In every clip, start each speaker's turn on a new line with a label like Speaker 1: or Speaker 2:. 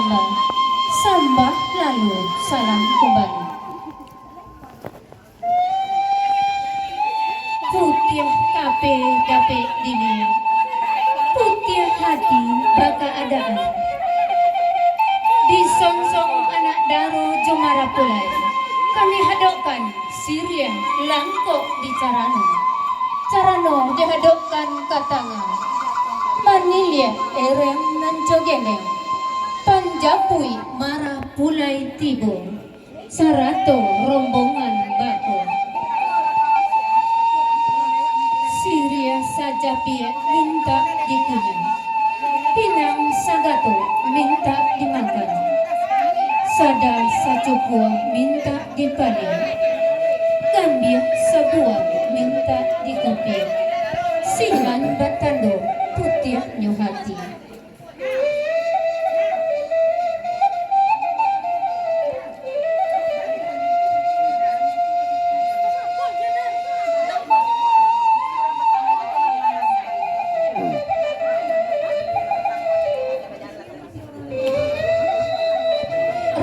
Speaker 1: sambah, sambah lalu salam kembali. Putih kape dini, putih hati baka adaan. Disongsong anak daro jomara pulai, kami hadokkan sirian langkok di carano dihadokkan katanga. Manilya erem nan jogeneng, panjapui mara pulai tibo, sarato rombongan bako. Siria saja pia minta dikunyah, pinang sagato minta dimakan, sada sacukua minta dipanen, gambia sebuah minta dikupir, singan batando putih nyohati.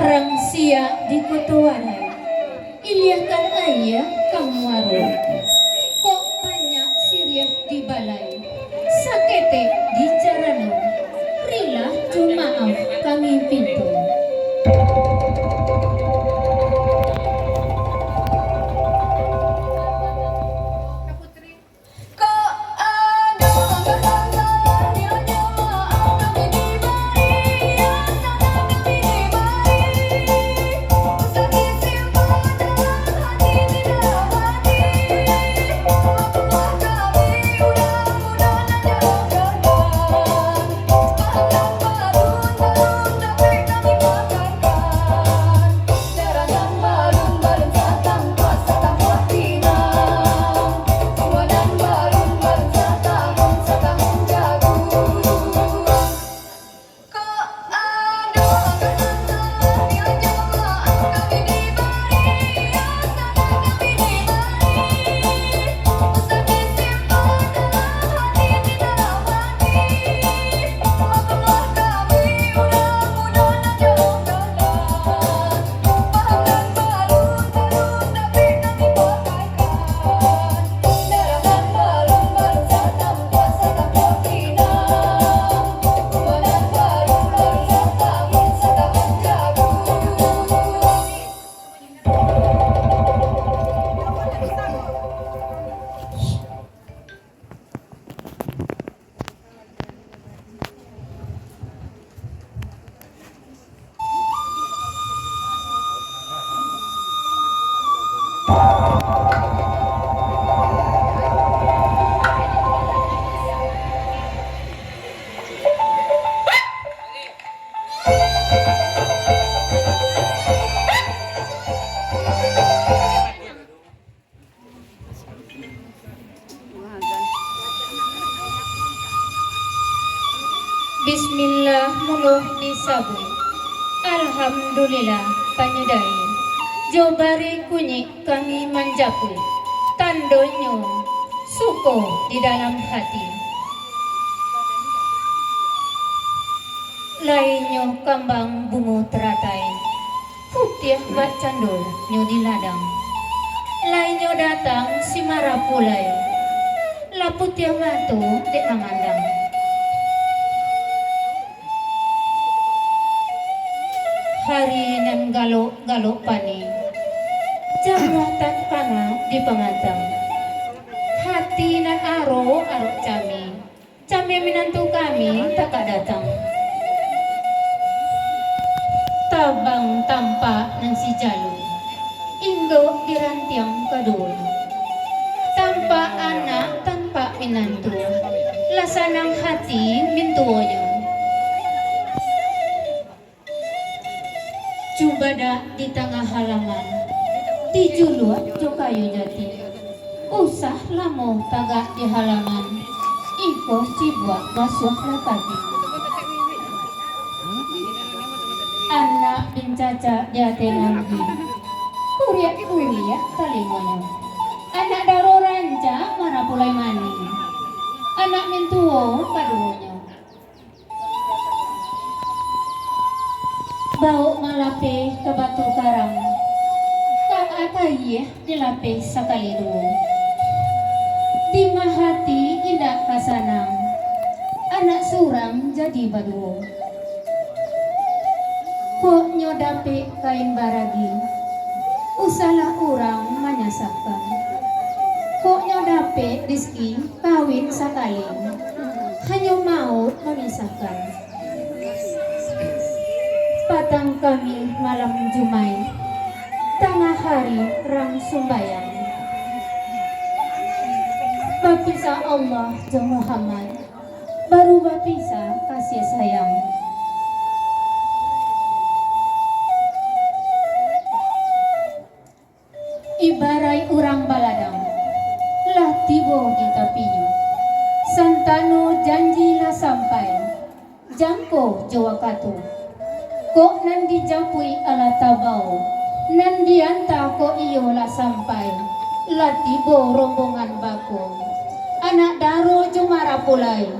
Speaker 1: Rangsia di kotoaran, iliakan ayah kamu warung. Kok banyak siriah di balai, sakete di carano, rila cumaaf kami pintu. Bismillah muluh disabui, alhamdulillah panyedai, jobari kunyi kami manjapui, tandonyo suko di dalam hati. Lainyo kambang bungo teratai, putih bat candol nyo di ladang. Lainyo datang si marah pulai, laput yang matu di amandang. Hari nan galo pani, jamratan pana di pengatang. Hati nan aro cami minantu kami tak datang. Tabang tampak nan si jalu, inggo dirantiang kadul. Tanpa anak, tanpa minantu, lasanang hati mintuonyo. Cumbada di tengah halaman, di juluat jo kayu jati. Usah lamo tagak di halaman, iko cibuak basuh lakati. Anak bincaca diatenanggi, kuriak kalingono. Anak daro ranca mana pulai mani, anak mintuo kaduonyo. bau malape ke batu karang tak akai dilape sekali dua di mahati indah kasanang anak surang jadi badu kok nyodape kain baragi usalah orang menyasapkan kok nyodape rizki kawin sekali hanya maut memisahkan patang kami malam Jumai tengah hari rang sumbayang bapisa Allah jeung Muhammad baru bapisa kasih sayang ibarai urang baladang lah tibo di tapinya santano janjilah sampai jangko Jawa Katu kok nan dijapui ala tabau nan dianta ko iyo lah sampai lah tibo rombongan bako anak daro jumara pulai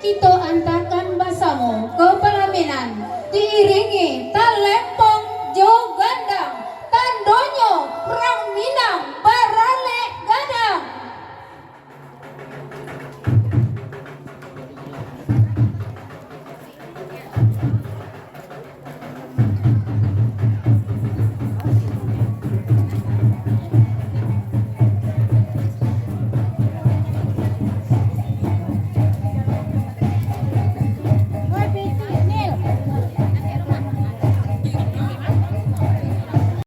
Speaker 1: kita antarkan basamu ke pelaminan diiringi